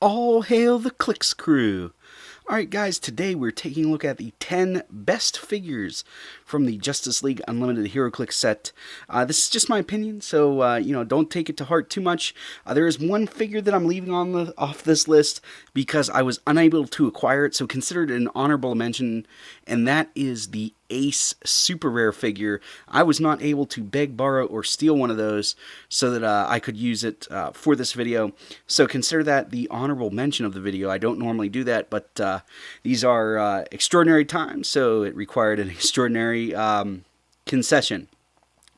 All hail the Clicks crew! Alright guys, today we're taking a look at the 10 best figures from the Justice League Unlimited Heroclix set. This is just my opinion, so don't take it to heart too much. There is one figure that I'm leaving off this list because I was unable to acquire it, so consider it an honorable mention, and that is the Ace super rare figure. I was not able to beg, borrow, or steal one of those so that I could use it for this video. So consider that the honorable mention of the video. I don't normally do that, but these are extraordinary times, so it required an extraordinary concession.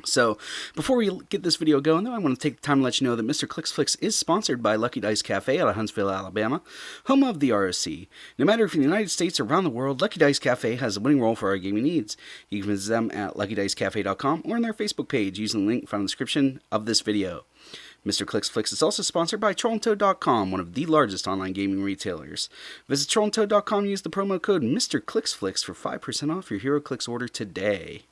So, before we get this video going, though, I want to take the time to let you know that Mr. Clicksflix is sponsored by Lucky Dice Cafe out of Huntsville, Alabama, home of the ROC. No matter if in the United States or around the world, Lucky Dice Cafe has a winning role for our gaming needs. You can visit them at luckydicecafé.com or on their Facebook page using the link found in the description of this video. Mr. Clicksflix is also sponsored by TrollandToad.com, one of the largest online gaming retailers. Visit TrollandToad.com and use the promo code Mr. Clicksflix for 5% off your Heroclix order today.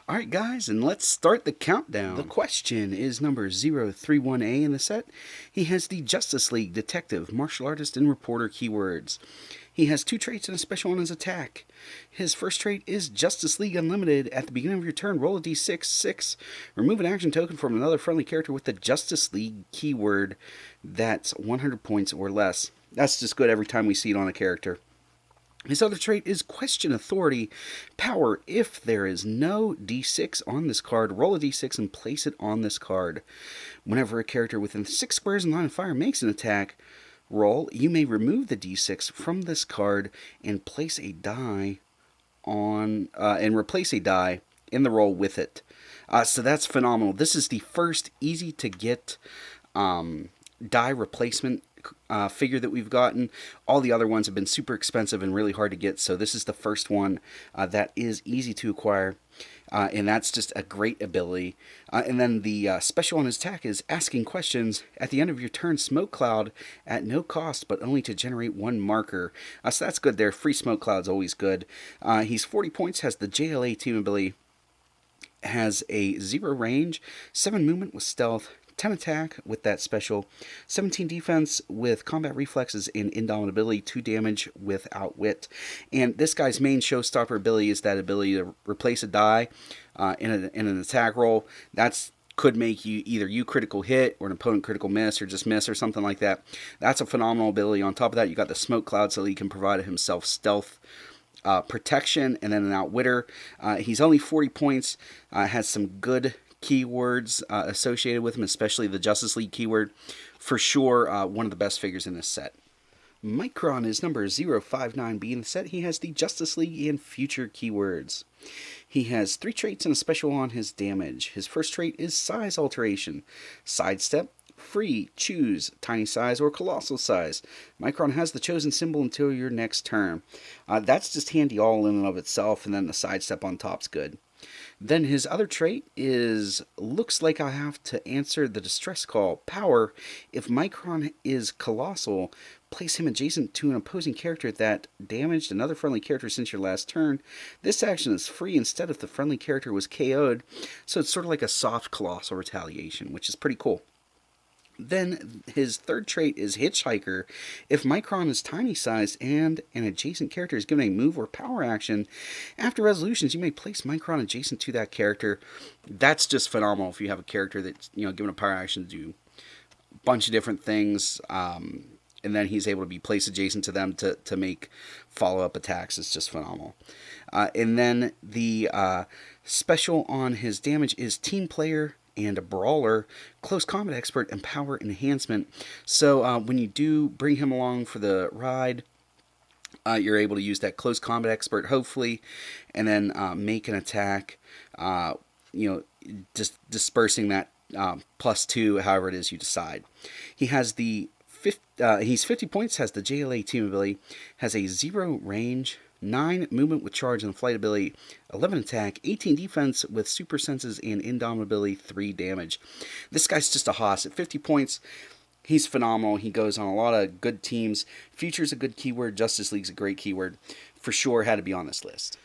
Alright guys, and let's start the countdown. The question is number 031A in the set. He has the Justice League Detective, Martial Artist, and Reporter keywords. He has 2 traits and a special on his attack. His first trait is Justice League Unlimited. At the beginning of your turn, roll a d6, 6. Remove an action token from another friendly character with the Justice League keyword that's 100 points or less. That's just good every time we see it on a character. His other trait is Question Authority. Power. If there is no d6 on this card, roll a d6 and place it on this card. Whenever a character within 6 squares in line of fire makes an attack roll, you may remove the d6 from this card and place a die on and replace a die in the roll with it. So that's phenomenal. This is the first easy to get die replacement figure that we've gotten. All the other ones have been super expensive and really hard to get, so this is the first one that is easy to acquire, and that's just a great ability. And then the special on his attack is Asking Questions. At the end of your turn, Smoke Cloud at no cost, but only to generate 1 marker. So that's good there. Free Smoke Cloud's always good. He's 40 points, has the JLA team ability, has a 0 range, 7 movement with stealth, 10 attack with that special, 17 defense with combat reflexes and indomitability, 2 damage with outwit. And this guy's main showstopper ability is that ability to replace a die in an attack roll. That's could make you critical hit or an opponent critical miss or just miss or something like that. That's a phenomenal ability. On top of that, you got the Smoke Cloud so he can provide himself stealth protection and then an outwitter. He's only 40 points, has some good keywords associated with him, especially the Justice League keyword. For sure, one of the best figures in this set. Micron is number 059B in the set. He has the Justice League and Future keywords. He has 3 traits and a special on his damage. His first trait is Size Alteration. Sidestep. Free. Choose tiny size or colossal size. Micron has the chosen symbol until your next turn. That's just handy all in and of itself, and then the sidestep on top's good. Then his other trait is Looks like I have to answer the distress call. Power. If Micron is colossal, place him adjacent to an opposing character that damaged another friendly character since your last turn. This action is free instead if the friendly character was KO'd, so it's sort of like a soft colossal retaliation, which is pretty cool. Then his third trait is Hitchhiker. If Micron is tiny sized and an adjacent character is given a move or power action, after resolutions you may place Micron adjacent to that character. That's just phenomenal if you have a character that's given a power action to do a bunch of different things, and then he's able to be placed adjacent to them to make follow-up attacks. It's just phenomenal. And then the special on his damage is Team Player and a Brawler, Close Combat Expert, and Power Enhancement. So when you do bring him along for the ride, you're able to use that Close Combat Expert, hopefully, and then make an attack, just dispersing that +2, however it is you decide. He has he's 50 points, has the JLA team ability, has a 0 range, 9 movement with charge and flight ability, 11 attack, 18 defense with super senses and indomitability, 3 damage. This guy's just a hoss. At 50 points, he's phenomenal. He goes on a lot of good teams. Future's a good keyword. Justice League's a great keyword. For sure, had to be on this list.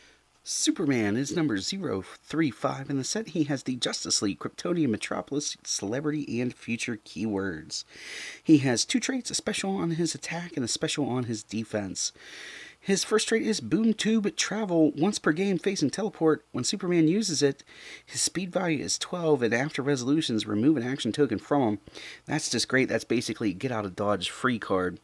Superman is number 035 in the set. He has the Justice League, Kryptonian, Metropolis, Celebrity, and Future keywords. He has 2 traits, a special on his attack and a special on his defense. His first trait is Boom Tube Travel. Once per game facing teleport. When Superman uses it, his speed value is 12, and after resolutions, remove an action token from him. That's just great. That's basically get out of dodge free card.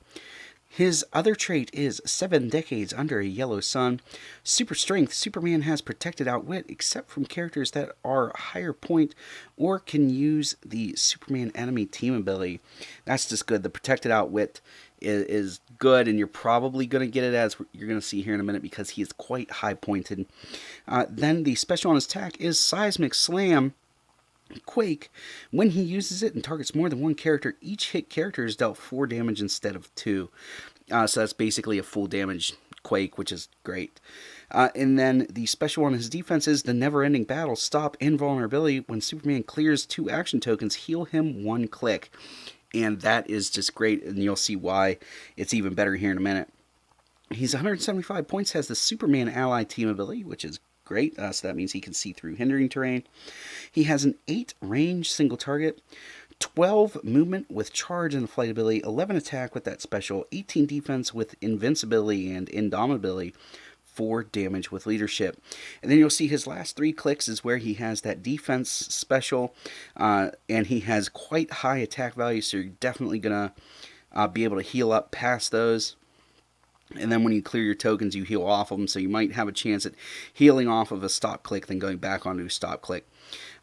His other trait is 7 decades under a yellow sun. Super strength. Superman has protected outwit except from characters that are higher point or can use the Superman enemy team ability. That's just good. The protected outwit is good, and you're probably going to get it, as you're going to see here in a minute, because he is quite high pointed. Then the special on his attack is Seismic Slam. Quake. When he uses it and targets more than one character, each hit character is dealt 4 damage instead of 2. So that's basically a full damage Quake, which is great. And then the special on his defense is the Never-Ending Battle. Stop Invulnerability. When Superman clears 2 action tokens, heal him 1 click. And that is just great, and you'll see why it's even better here in a minute. He's 175 points, has the Superman Ally team ability, which is great, so that means he can see through hindering terrain. He has an 8 range single target, 12 movement with charge and flight ability, 11 attack with that special, 18 defense with invincibility and indomitability, 4 damage with leadership. And then you'll see his last 3 clicks is where he has that defense special, and he has quite high attack value, so you're definitely going to be able to heal up past those. And then when you clear your tokens, you heal off of them, so you might have a chance at healing off of a stop click, then going back onto a stop click.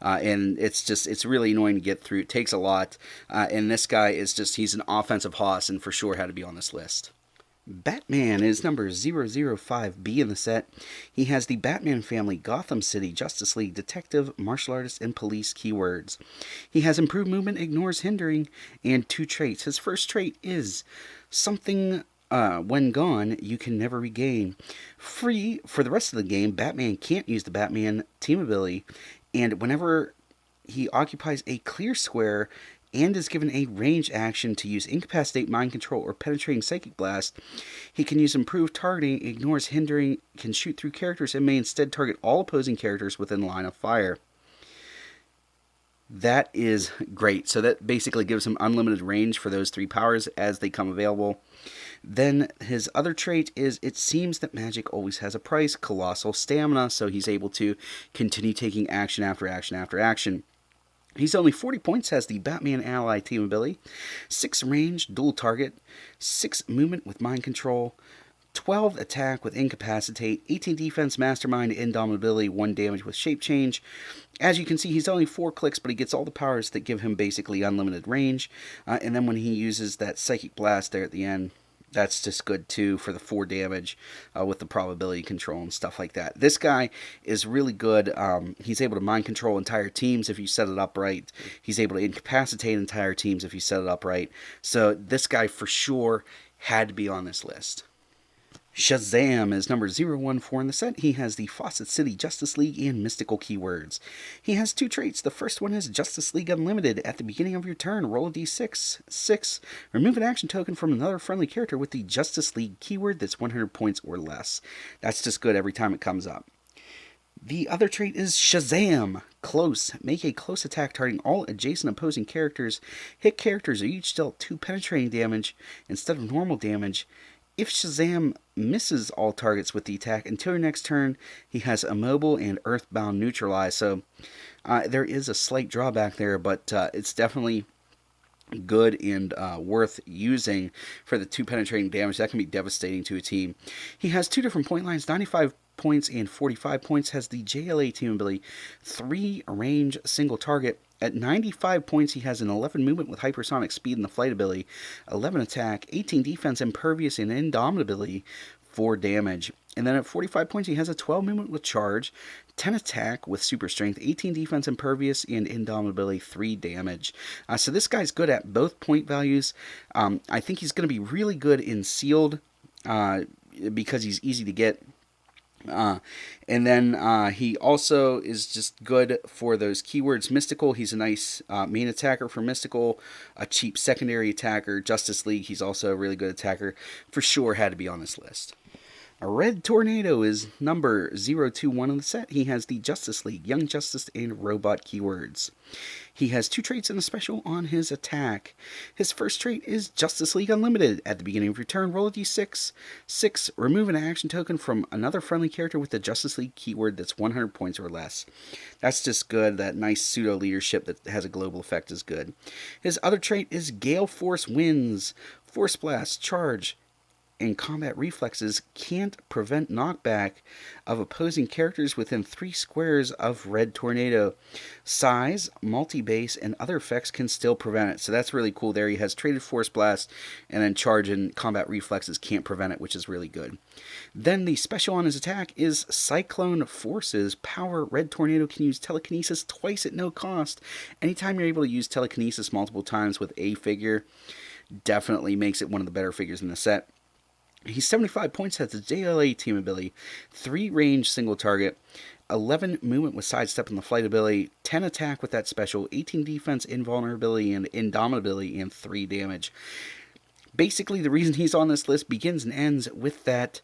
And it's really annoying to get through. It takes a lot. And this guy is he's an offensive hoss, and for sure had to be on this list. Batman is number 005B in the set. He has the Batman family, Gotham City, Justice League, Detective, Martial Artist, and Police keywords. He has improved movement, ignores hindering, and 2 traits. His first trait is something when gone, you can never regain. Free for the rest of the game, Batman can't use the Batman team ability, and whenever he occupies a clear square and is given a range action to use Incapacitate, Mind Control, or Penetrating Psychic Blast, he can use Improved Targeting, ignores hindering, can shoot through characters, and may instead target all opposing characters within line of fire. That is great. So that basically gives him unlimited range for those 3 powers as they come available. Then his other trait is it seems that magic always has a price, colossal stamina, so he's able to continue taking action after action after action. He's only 40 points, has the Batman Ally team ability, 6 range, dual target, 6 movement with mind control, 12 attack with incapacitate, 18 defense, mastermind, indomitability, 1 damage with shape change. As you can see, he's only 4 clicks, but he gets all the powers that give him basically unlimited range. And then when he uses that psychic blast there at the end, that's just good too for the 4 damage with the probability control and stuff like that. This guy is really good. He's able to mind control entire teams if you set it up right. He's able to incapacitate entire teams if you set it up right. So this guy for sure had to be on this list. Shazam is number 014 in the set. He has the Fawcett City, Justice League, and Mystical keywords. He has 2 traits. The first one is Justice League Unlimited. At the beginning of your turn, roll a d6. 6. Remove an action token from another friendly character with the Justice League keyword that's 100 points or less. That's just good every time it comes up. The other trait is Shazam. Close. Make a close attack targeting all adjacent opposing characters. Hit characters are each dealt 2 penetrating damage instead of normal damage. If Shazam misses all targets with the attack until your next turn, he has Immobile and Earthbound neutralized. So there is a slight drawback there, but it's definitely good and worth using for the 2 penetrating damage. That can be devastating to a team. He has 2 different point lines, 95 points and 45 points, has the JLA team ability, 3 range single target. At 95 points, he has an 11 movement with hypersonic speed and the flight ability, 11 attack, 18 defense, impervious, and indomitability, 4 damage. And then at 45 points, he has a 12 movement with charge, 10 attack with super strength, 18 defense, impervious, and indomitability, 3 damage. So this guy's good at both point values. I think he's going to be really good in sealed because he's easy to get. And then he also is just good for those keywords. Mystical, he's a nice main attacker for Mystical, a cheap secondary attacker. Justice League, he's also a really good attacker. For sure had to be on this list. A Red Tornado is number 021 in the set. He has the Justice League, Young Justice, and Robot keywords. He has 2 traits and a special on his attack. His first trait is Justice League Unlimited. At the beginning of your turn, roll a d6. 6. Remove an action token from another friendly character with the Justice League keyword that's 100 points or less. That's just good. That nice pseudo-leadership that has a global effect is good. His other trait is Gale Force Winds. Force Blast, Charge, and combat reflexes can't prevent knockback of opposing characters within 3 squares of Red Tornado. Size, multi-base, and other effects can still prevent it. So that's really cool there. He has traded Force Blast, and then Charge and combat reflexes can't prevent it, which is really good. Then the special on his attack is Cyclone Forces. Power. Red Tornado can use telekinesis twice at no cost. Anytime you're able to use telekinesis multiple times with a figure, definitely makes it one of the better figures in the set. He's 75 points, has the JLA team ability, 3 range single target, 11 movement with sidestep and the flight ability, 10 attack with that special, 18 defense, invulnerability, and indomitability, and 3 damage. Basically, the reason he's on this list begins and ends with that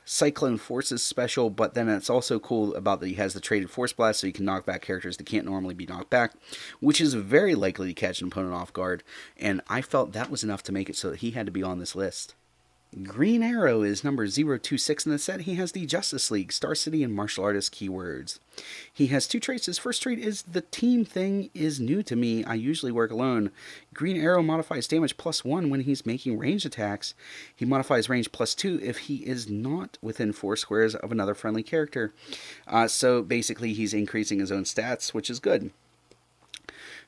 Cyclone Forces special, but then it's also cool about that he has the traded Force Blast, so he can knock back characters that can't normally be knocked back, which is very likely to catch an opponent off guard, and I felt that was enough to make it so that he had to be on this list. Green Arrow is number 026 in the set. He has the Justice League, Star City, and Martial Artist keywords. He has 2 traits. His first trait is the team thing is new to me. I usually work alone. Green Arrow modifies damage +1 when he's making ranged attacks. He modifies range +2 if he is not within 4 squares of another friendly character. So basically he's increasing his own stats, which is good.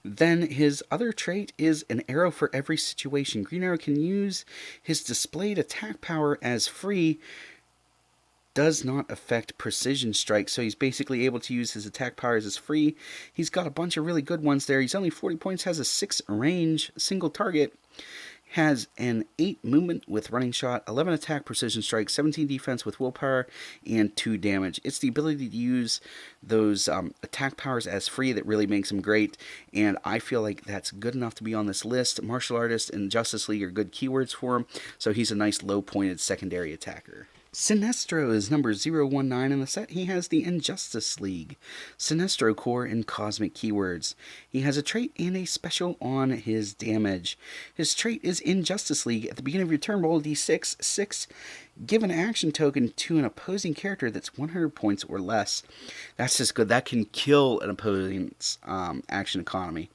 Then his other trait is an arrow for every situation. Green Arrow can use his displayed attack power as free, does not affect precision strike, so he's basically able to use his attack powers as free. He's got a bunch of really good ones there. He's only 40 points, has a 6 range, single target, has an 8 movement with running shot, 11 attack, precision strike, 17 defense with willpower, and 2 damage. It's the ability to use those attack powers as free that really makes him great, and I feel like that's good enough to be on this list. Martial Artist and Justice League are good keywords for him, so he's a nice low-pointed secondary attacker. Sinestro is number 019 in the set. He has the Injustice League, Sinestro Core, and Cosmic keywords. He has a trait and a special on his damage. His trait is Injustice League. At the beginning of your turn, roll a d6. 6. Give an action token to an opposing character that's 100 points or less. That's just good. That can kill an opponent's action economy.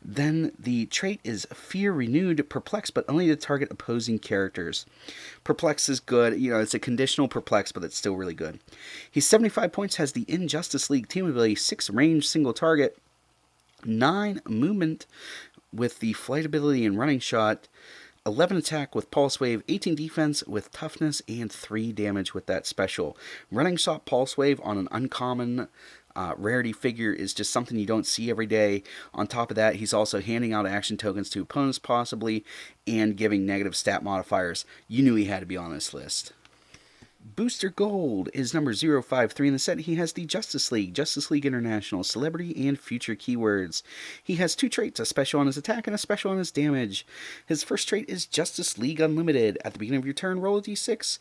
Then the trait is Fear Renewed, Perplex, but only to target opposing characters. Perplex is good. You know, it's a conditional Perplex, but it's still really good. He's 75 points, has the Injustice League team ability, 6 range, single target, 9 movement with the flight ability and running shot, 11 attack with Pulse Wave, 18 defense with toughness, and 3 damage with that special. Running shot Pulse Wave on an uncommon rarity figure is just something you don't see every day. On top of that, he's also handing out action tokens to opponents possibly, and giving negative stat modifiers. You knew he had to be on this list. Booster Gold is number 053 in the set. He has the Justice League International, Celebrity, and Future keywords. He has 2 traits, a special on his attack and a special on his damage. His first trait is Justice League Unlimited. At the beginning of your turn, roll a d6.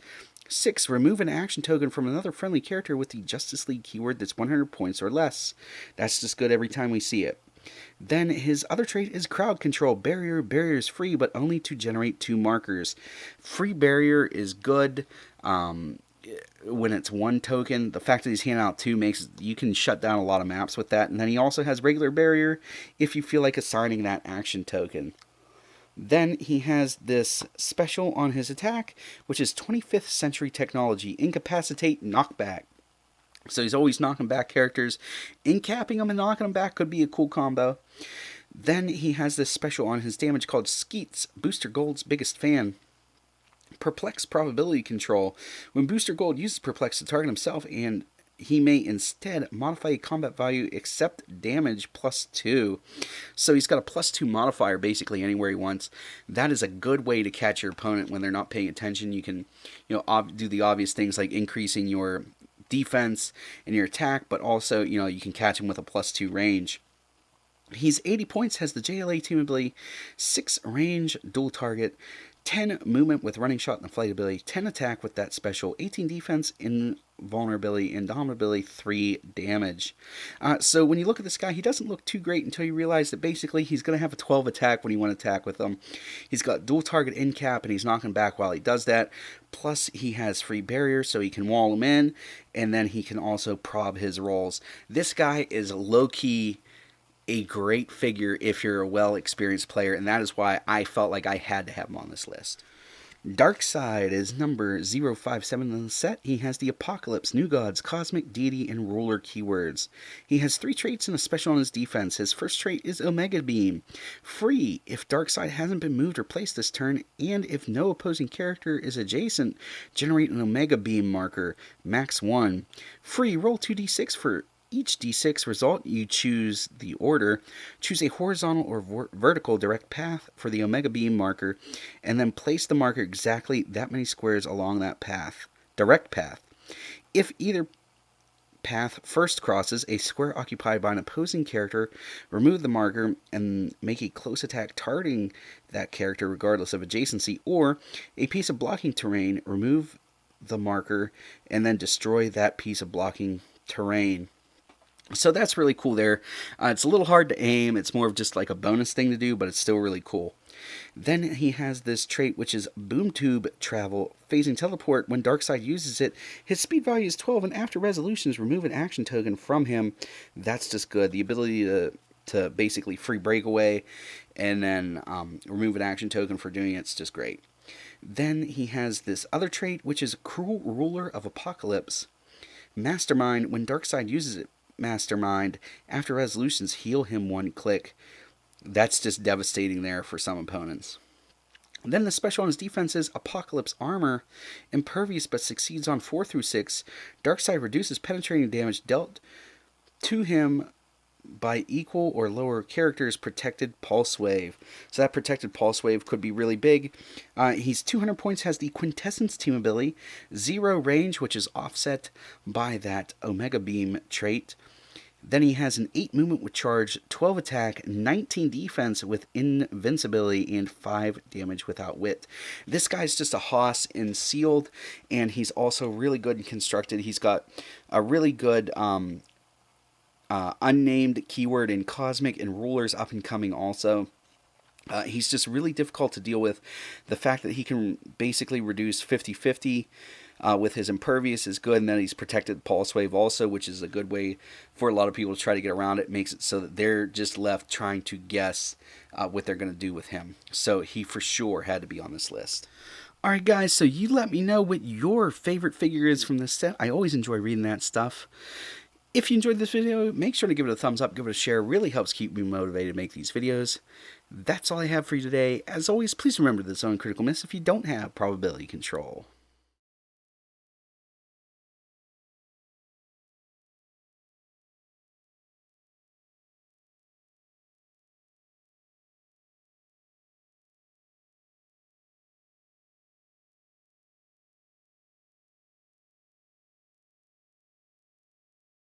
6. Remove an action token from another friendly character with the Justice League keyword that's 100 points or less. That's just good every time we see it. Then his other trait is Crowd Control. Barrier. Barrier is free, but only to generate 2 markers. Free Barrier is good when it's 1 token. The fact that he's handing out 2 makes you can shut down a lot of maps with that. And then he also has regular Barrier if you feel like assigning that action token. Then he has this special on his attack, which is 25th Century Technology, Incapacitate, Knockback. So he's always knocking back characters. Incapping them and knocking them back could be a cool combo. Then he has this special on his damage called Skeets, Booster Gold's biggest fan. Perplex Probability Control. When Booster Gold uses Perplex to target himself, and he may instead modify a combat value except damage +2. So he's got a +2 modifier basically anywhere he wants. That is a good way to catch your opponent when they're not paying attention. You can, do the obvious things like increasing your defense and your attack, but also, you can catch him with a +2 range. He's 80 points, has the JLA team ability, 6 range, dual target, 10 movement with running shot and the flight ability, 10 attack with that special, 18 defense, invulnerability, indomitability, 3 damage. So when you look at this guy, he doesn't look too great until you realize that basically he's going to have a 12 attack when you want to attack with him. He's got dual target end cap and he's knocking back while he does that. Plus he has free barrier so he can wall him in, and then he can also prob his rolls. This guy is low-key a great figure if you're a well-experienced player, and that is why I felt like I had to have him on this list. Darkseid is number 057 in the set. He has the Apocalypse, New Gods, Cosmic, Deity, and Ruler keywords. He has 3 traits and a special on his defense. His first trait is Omega Beam. Free if Darkseid hasn't been moved or placed this turn, and if no opposing character is adjacent, generate an Omega Beam marker, max 1. Free, roll 2d6 for each d6 result. You choose the order. Choose a horizontal or vertical direct path for the Omega Beam marker, and then place the marker exactly that many squares along that path. Direct path. If either path first crosses a square occupied by an opposing character, remove the marker and make a close attack targeting that character regardless of adjacency, or a piece of blocking terrain, remove the marker and then destroy that piece of blocking terrain. So that's really cool there. It's a little hard to aim. It's more of just like a bonus thing to do, but it's still really cool. Then he has this trait, which is Boom Tube Travel, phasing teleport. When Darkseid uses it, his speed value is 12, and after resolutions, remove an action token from him. That's just good. The ability to basically free breakaway and then remove an action token for doing it's just great. Then he has this other trait, which is Cruel Ruler of Apocalypse. Mastermind, when Darkseid uses it, Mastermind, after resolutions, heal him 1 click. That's just devastating there for some opponents. Then the special on his defense is Apocalypse Armor. Impervious but succeeds on 4 through 6. Darkseid reduces penetrating damage dealt to him by equal or lower characters' protected pulse wave. So that protected pulse wave could be really big. He's 200 points, has the Quintessence team ability, 0 range, which is offset by that Omega Beam trait. Then he has an 8 movement with charge, 12 attack, 19 defense with invincibility, and 5 damage without wit. This guy's just a hoss in sealed, and he's also really good in constructed. He's got a really good unnamed keyword in Cosmic, and Rulers up and coming also. He's just really difficult to deal with. The fact that he can basically reduce 50-50 with his Impervious is good, and then he's protected Pulse Wave also, which is a good way for a lot of people to try to get around it. It makes it so that they're just left trying to guess what they're going to do with him. So he for sure had to be on this list. Alright guys, so you let me know what your favorite figure is from this set. I always enjoy reading that stuff. If you enjoyed this video, make sure to give it a thumbs up, give it a share. It really helps keep me motivated to make these videos. That's all I have for you today. As always, please remember to zone critical miss if you don't have probability control.